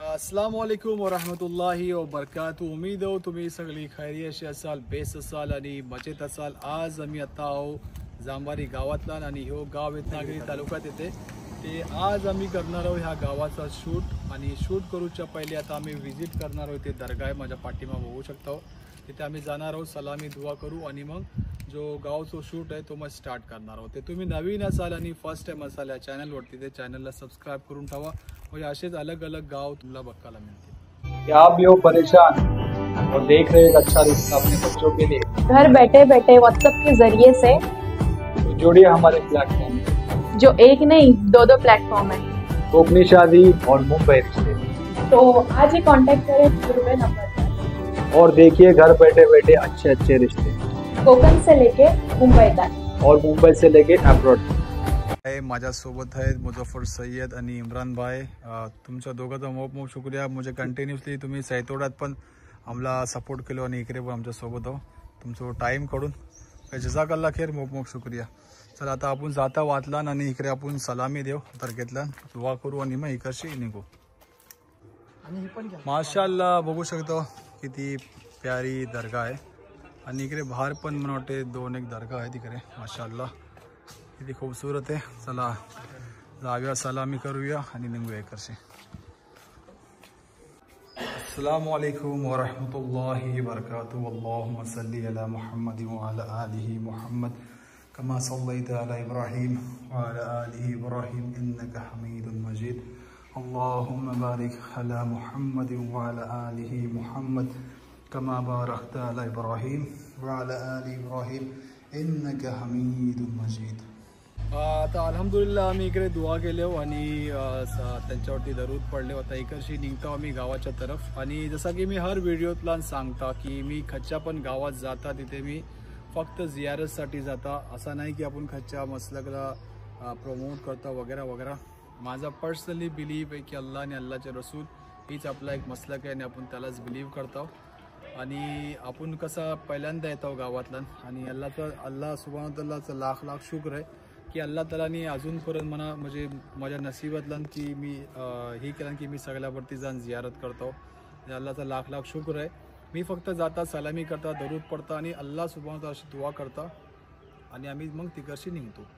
अस्सलाम वालेकुम वरहमतुल्लाहि वबरकातुहू। उम्मीद हो तुम्ही सगळी खैरियत असाल, बेस असाल आणि मजेत असाल। आज आम्ही आता आहो जांभारी गावातला आणि ह्यो गाव रत्नागिरी तालुक्यात येते ते आज आम्ही करणार आहोत ह्या गावाचा शूट। आणि शूट करूच्या पहिले आता आम्ही विजिट करणार आहोत ते दर्गा आहे माझ्या पाठीमागे बघू शकता। तिथे आम्ही जाणार आहोत, सलामी दुआ करू आणि मग जो गावचा शूट आहे तो मग स्टार्ट करणार आहोत। ते तुम्ही नवीन असाल आणि फर्स्ट टाइम असाल या चॅनलवरती ते चॅनलला सबस्क्राईब करून ठेवा, म्हणजे असेच अलग अलग गाव तुम्हाला बघायला मिळतील। क्या आप भी हो परेशान और देख रहे एक अच्छा रिश्ता अपने बच्चों के लिए? घर बैठे बैठे व्हाट्सएप के जरिए से तो जुड़िए हमारे प्लेटफॉर्म में, जो एक नहीं दो प्लेटफॉर्म है। कोकनी शादी और मुंबई रिश्ते, तो आज ही कांटेक्ट करें पूरे नंबर पर और देखिए घर बैठे बैठे अच्छे अच्छे रिश्ते, कोकण से लेके मुंबई तक और मुंबई से लेके अब्रॉड। माझ्यासोबत आहेत मुजफ्फर सय्यद आणि इम्रान भाई। तुमच्या दोघांचा मोप मोप शुक्रिया, म्हणजे कंटिन्युअसली तुम्ही सैतोड्यात पण आम्हाला सपोर्ट केलो आणि इकडे पण आमच्यासोबत आहो तुमचं टाईम काढून। जजाकल्ला खैर, मोप मोप शुक्रिया। चला आता आपण जाता वाचला आणि इकडे आपण सलामी देऊ दर्गेतला, दुआ करू आणि मग इकडची निघू। माशाअल्लाह बघू शकतो किती प्यारी दर्गा आहे आणि इकडे बाहेर पण मला वाटते दोन एक दर्गा आहे तिकडे। माशाअल्लाह किती खूबसूरत आहे। चला जाऊया, सलामी करूया आणि निघूया इकडचे। अस्सलामु अलैकुम वरहमतुल्लाहि वबरकातुहू। अल्लाहुम्मा सल्ली अला मुहम्मद व अला आलिहि मुहम्मद कमा सल्लैता अला इब्राहीम व अला आलिहि इब्राहीम इन्नका हमीदुम मजीद। अल्लाहुम्मा बारिक अला मुहम्मद व अला आलिहि मुहम्मद कमा बारकता अला इब्राहीम व अला आलि इब्राहीम इन्नका हमीदुम मजीद। आता अल्हम्दुलिल्लाह आम्ही इकडे दुआ केलो आणि त्यांच्यावरती दरूद पडले। आता इकडची निघतो आम्ही गावाच्या तरफ। आणि जसं की मी हर व्हिडिओतला सांगता की मी खच्च्या पण गावात जाता तिथे मी फक्त जियारतसाठी जाता, असं नाही की आपण खच्च्या मसलकला प्रमोट करता वगैरे वगैरे। माझा पर्सनली बिलीव आहे की अल्लाह आणि अल्लाहचे रसूल हीच आपला एक मसलक आहे आणि आपण त्यालाच बिलीव करतो। आणि आपण कसं पहिल्यांदा येतो गावातला आणि अल्लाह सुब्हानहू व तआलाचं लाख लाख शुक्र आहे की अल्लाह तालानी अजूनपर्यंत मला म्हणजे माझ्या नशिबातला की मी हे केलं की मी सगळ्यावरती जाऊन जियारत करतो। अल्लाहचा लाख लाख शुक्र आहे। मी फक्त जाता, सलामी करता, दरूद पडता आणि अल्लाह सुब्हानहू व तआलाशी दुआ करता आणि आम्ही मग तिकडची निघतो।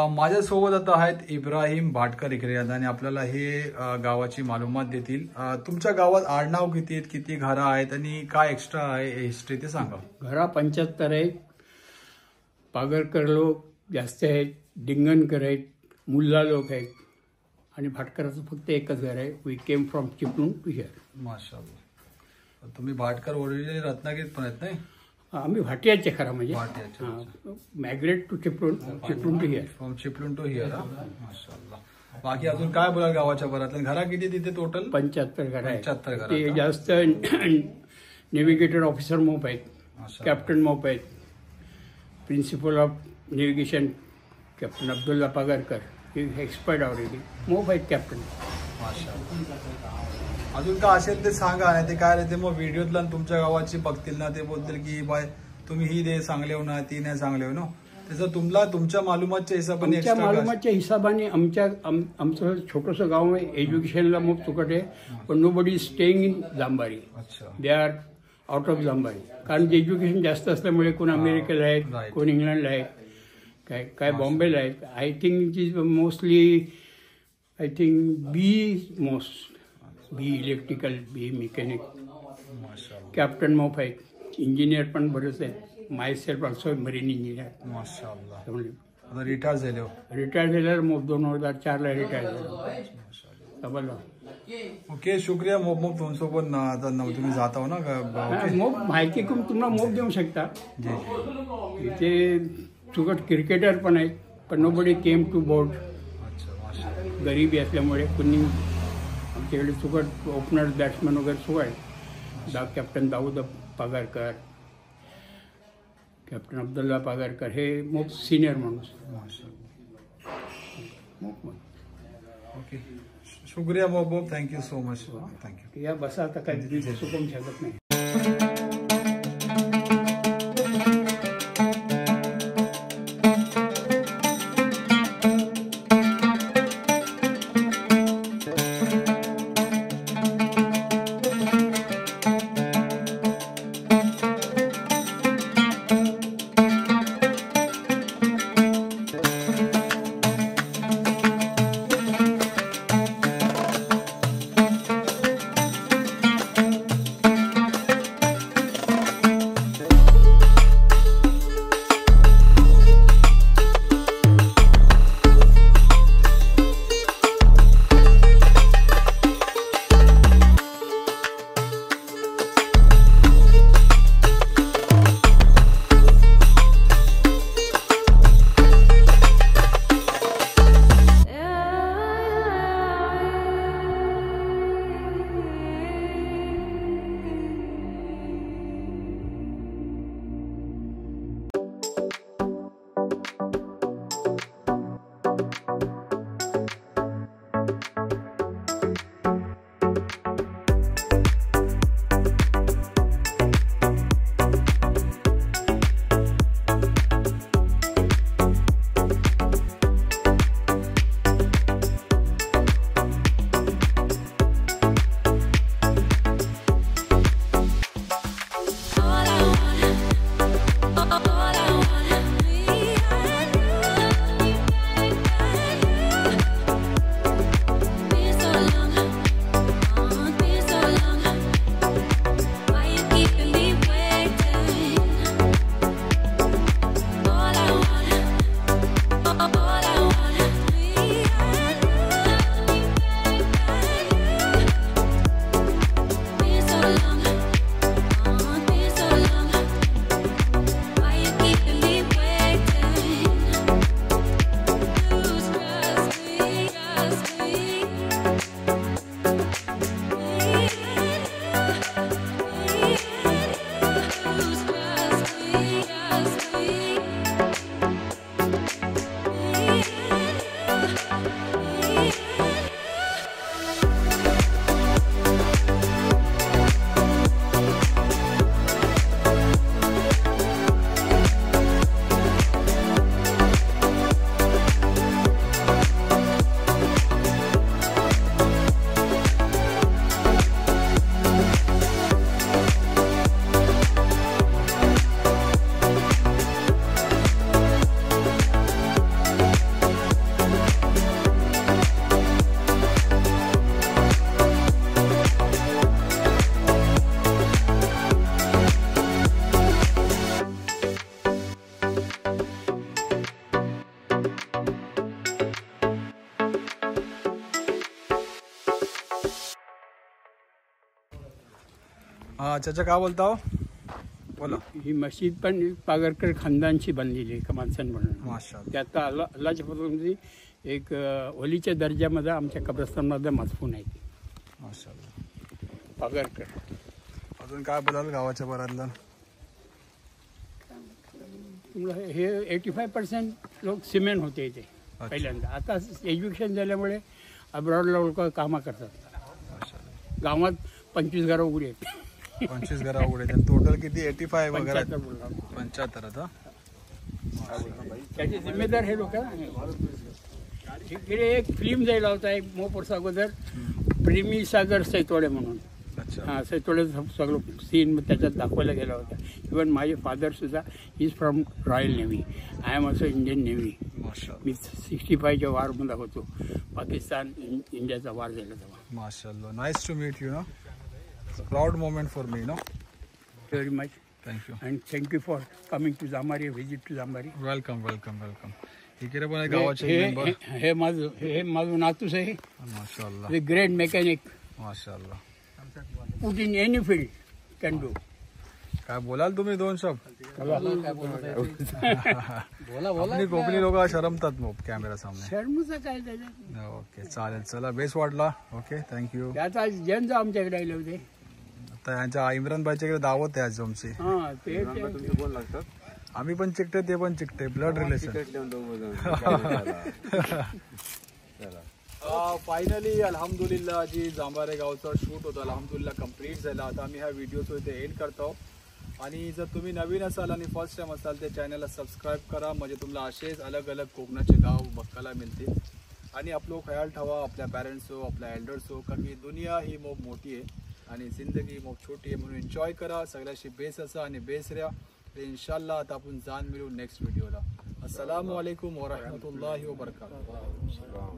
माझ्यासोबत आता आहेत इब्राहिम भाटकर इकडे आणि आपल्याला हे गावाची मालूमात देतील। तुमच्या गावात आडनाव किती आहेत, किती घरं आहेत आणि काय एक्स्ट्रा आहे हिस्ट्री ते सांगा। घरा 75 आहे, पागरकर लोक जास्त आहेत, डिंगणकर आहेत, मुल्ला लोक आहेत आणि भाटकराचं फक्त एकच घर आहे. We came from Chiplun to here. माशाल्लाह. तुम्ही भाटकर ओरिजिनली रत्नागिरीत पण आहेत नाही? आम्ही भाटियाचे खरं म्हणजे भाटियाचे. Migrate to Chiplun to here. From Chiplun to here. माशाल्लाह. बाकी अजून काय बोलाल गावाच्या बरातल्या? घरा किती तिथे टोटल? 75 घर आहे. 75 घर. ते जास्त नेव्हिगेटर ऑफिसर मोप आहेत, कॅप्टन मोप आहेत, principal of navigation captain Abdullah Pagarkar, हे एक्सपर्ट ऑलरेडी मोप आहेत कॅप्टन. माशाल्लाह. अजून काय असेल ते सांगा. नाही ते काय रे ते मग व्हिडिओतला तुमच्या गावाची बघतील ना, ते बोलतील की बाय तुम्ही ही दे चांगले हो ना, ती नाही चांगले हो ना. त्याचं तुमच्या मालूमाच्या हिशोबाने आमच्या मालूमाच्या हिशोबाने आमचं छोटंसं गाव आहे. एज्युकेशनला मोप चुकट आहे, पण nobody staying in Jambari. अच्छा. They are out of Jambari. कारण एज्युकेशन जास्त असल्यामुळे कोण अमेरिकेला आहेत, right. कोण इंग्लंडला आहेत, काय बॉम्बेला आहेत. I think it is mostly B electrical, B mechanic. माशाल्लाह. कॅप्टन मोप आहेत, इंजिनियर पण बरेच आहेत. Myself also marine engineer. माशाल्लाह. त्यामुळे आता रिटायर झाले हो? रिटायर झाल्यावर मोप 2004ला रिटायर झालं. ओके. शुक्रिया मोप तुमच्यासोबत आता तुम्ही जात आहो ना ओके. मोप माहिती करून तुम्हाला मोप देऊ शकता. जी जी. इथे चुकट क्रिकेटर पण आहेत, पण nobody came to board. अच्छा. माशाल्लाह. गरिबी असल्यामुळे कुणी आमच्याकडे चुकट ओपनर बॅट्समन वगैरे सुरू आहेत. कॅप्टन दाऊद पागरकर, कॅप्टन अब्दुल्ला पागरकर, हे मोप सिनियर माणूस. माशाल्लाह. मोप ओके. शुक्रिया मोहब्बत. Thank you so much. थँक्यू. या बसा आता काही बसू पण शकत नाही. हाँ चाचा काय बोलता हो बोला. ही मशीद पण पागरकर खानदानची बनलेली आहे कमालसन म्हणून. माशाल्लाह. ते आता अल्लाच्या फजलाने एक ओलीच्या दर्जामध्ये आमच्या कब्रस्तानमध्ये मजफून आहे ती माशाल्लाह. पागरकर. अजून काय बोलाल गावाच्या बरातलं. तुम्हाला हे 85% लोक सिमेंट होते इथे पहिल्यांदा. आता एज्युकेशन झाल्यामुळे अब्रॉडला लोक कामं करतात. माशाल्लाह. गावात 25 घरं उघडी आहेत. 25 घरा उघडे टोटल किती 85 वगैरे 75 बोललो आम्ही. 75 आता. त्याचे जिम्मेदार हे लोक इकडे एक फिल्म जायला होता एक मोपर्स अगोदर प्रेमी सागर सैतोडे म्हणून. अच्छा. हां सैतोडेचं सगळं सीन त्याच्यात दाखवला गेला होता. इवन माझे फादरसुद्धा is from royal navy. I am also Indian navy. माशाल्लाह. मी 65च्या वारमध्ये होतो. पाकिस्तान इंडियाचा वार झाला तेव्हा. माशाल्लाह. Nice to meet you no. Proud moment for me no. Very much thank you. And thank you for coming to Jambari visit to Jambari. Welcome welcome welcome. इकडे पण गावाचे मेंबर. हे माझं नातूस आहे. माशाल्लाह. The great mechanic. माशाल्लाह. Put in any field can do. काय बोलाल तुम्ही दोन शब्द. बोला आपली कोकणी लोक शरमतात मग कॅमेरा सामने. शर्मचा काय त्याच्यात. ओके चालेल चला बेस्ट वाटला. Okay thank you. त्याचा जैन आमच्याकडे आले होते. आता यांच्या इम्रान भाईच्या इकडे दावत आहे आज आमची. हा ते कोण लागतात आम्ही पण चिकटे ते पण चिकटे ब्लड रिलेशन. फायनली अल्हम्दुलिल्लाह जी जांबारे गावचा शूट होता अल्हम्दुलिल्लाह कंप्लीट झाला. आता आम्ही ह्या व्हिडिओचं इथे एंड करतो. आणि जर तुम्ही नवीन असाल आणि फर्स्ट टाइम असाल तर चॅनलला सबस्क्राईब करा म्हणजे तुम्हाला असेच अलग अलग कोकणाचे गाव बघायला मिळतील. आणि आपलं ख्याल ठेवा आपल्या पॅरेंट्स हो आपल्या एल्डर्स हो कारण की दुनिया ही मोग मोठी आहे आणि जिंदगी मोग छोटी आहे. म्हणून एन्जॉय करा सगळ्याशी बेस असा आणि बेस राहा. तर इन्शाल्लाह आता आपण जाण मिळू नेक्स्ट व्हिडिओला. अस्सलामु अलैकुम व रहमतुल्लाहि व बरकातुहू.